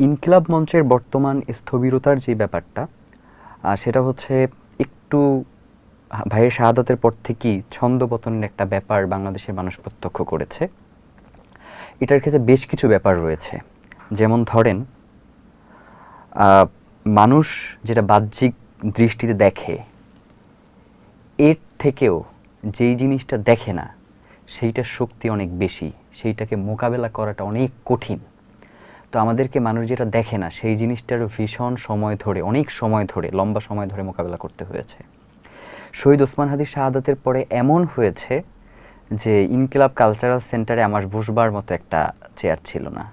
ইনকিলাব মঞ্চের বর্তমান স্থবিরতার যে ব্যাপারটা সেটা হচ্ছে একটু ভাইয়ের শাহাদাতের পর থেকেই ছন্দপতনের একটা ব্যাপার বাংলাদেশের মানুষ প্রত্যক্ষ করেছে। এটার ক্ষেত্রে বেশ কিছু ব্যাপার রয়েছে, যেমন ধরেন মানুষ যেটা বাহ্যিক দৃষ্টিতে দেখে এর থেকেও যেই জিনিসটা দেখে না সেইটার শক্তি অনেক বেশি, সেইটাকে মোকাবেলা করাটা অনেক কঠিন। তো আমাদেরকে মানুষ যেটা দেখে না সেই জিনিসটারও ভীষণ সময় ধরে, অনেক সময় ধরে, লম্বা সময় ধরে মোকাবেলা করতে হয়েছে। শহীদ ওসমান হাদির শাহাদাতের পরে এমন হয়েছে যে ইনকিলাব কালচারাল সেন্টারে আমার বসবার মতো একটা চেয়ার ছিল না।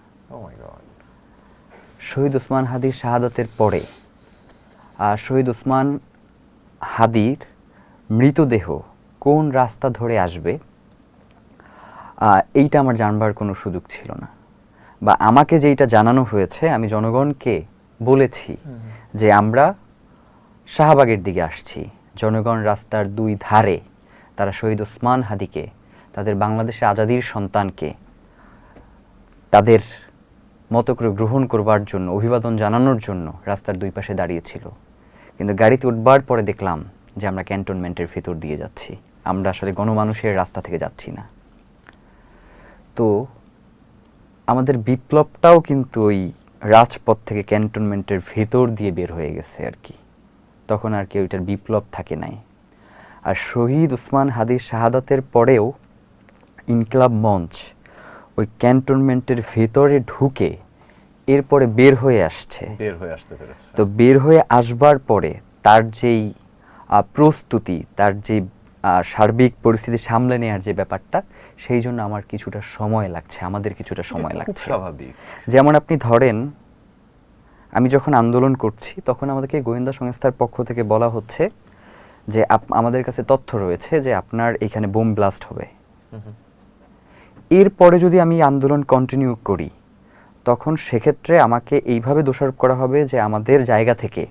শহীদ ওসমান হাদির শাহাদাতের পরে শহীদ ওসমান হাদির মৃতদেহ কোন রাস্তা ধরে আসবে এইটা আমার জানবার কোনো সুযোগ ছিল না, বা আমাকে যেইটা জানানো হয়েছে আমি জনগণকে বলেছি যে আমরা শাহবাগের দিকে আসছি। জনগণ রাস্তার দুই ধারে তারা শহীদ ওসমান হাদিকে, তাদের বাংলাদেশের আজাদির সন্তানকে তাদের মতো করে গ্রহণ করবার জন্য, অভিবাদন জানানোর জন্য রাস্তার দুই পাশে দাঁড়িয়েছিল। কিন্তু গাড়িতে উঠবার পরে দেখলাম যে আমরা ক্যান্টনমেন্টের ভিতর দিয়ে যাচ্ছি, আমরা আসলে গণমানুষের রাস্তা থেকে যাচ্ছি না। তো আমাদের বিপ্লবটাও কিন্তু ওই রাজপথ থেকে ক্যান্টনমেন্টের ভেতর দিয়ে বের হয়ে গেছে আর কি। তখন আর কি ওইটার বিপ্লব থাকে নাই। আর শহীদ ওসমান হাদির শাহাদাতের পরেও ইনকিলাব মঞ্চ ওই ক্যান্টনমেন্টের ভেতরে ঢুকে এরপরে বের হয়ে আসছে, তো বের হয়ে আসবার পরে তার যেই প্রস্তুতি, তার যে সার্বিক পরিস্থিতি সামলে নেওয়ার যে ব্যাপারটা, সেই জন্য আমার কিছুটা সময় লাগছে, আমাদের কিছুটা সময় লাগছে। যেমন আপনি ধরেন, আমি যখন আন্দোলন করছি তখন আমাদেরকে গোয়েন্দা সংস্থার পক্ষ থেকে বলা হচ্ছে যে আমাদের কাছে তথ্য রয়েছে যে আপনার এখানে বোম ব্লাস্ট হবে। এরপরে যদি আমি আন্দোলন কন্টিনিউ করি তখন সেক্ষেত্রে আমাকে এইভাবে দোষারোপ করা হবে যে আমাদের জায়গা থেকে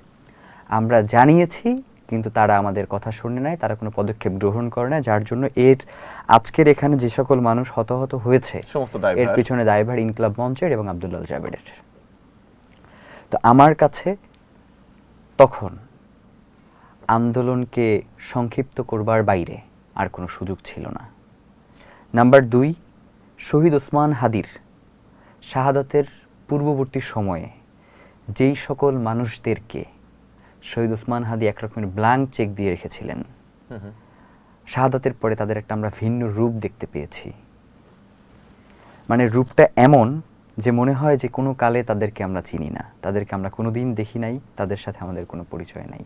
আমরা জানিয়েছি কিন্তু তারা আমাদের কথা শুনে নাই, তারা কোনো পদক্ষেপ গ্রহণ করে না, যার জন্য আজকের এখানে যে সকল মানুষ হতাহত হয়েছে এর পিছনে দায়ভার ইনকিলাব মঞ্চের এবং আব্দুল্লাহ আল জাবেরের। তো আমার কাছে তখন আন্দোলনকে সংক্ষিপ্ত করবার বাইরে আর কোনো সুযোগ ছিল না। নাম্বার 2, শহীদ ওসমান হাদির শাহাদাতের পূর্ববর্তী সময়ে যেই সকল মানুষদেরকে শহীদ ওসমান হাদি একরকমের ব্ল্যাঙ্ক চেক দিয়ে রেখেছিলেন, শাহাদাতের পরে তাদের একটা আমরা ভিন্ন রূপ দেখতে পেয়েছি। মানে রূপটা এমন যে মনে হয় যে কোনো কালে তাদেরকে আমরা চিনি না, তাদেরকে আমরা কোনোদিন দেখি নাই, তাদের সাথে আমাদের কোনো পরিচয় নাই।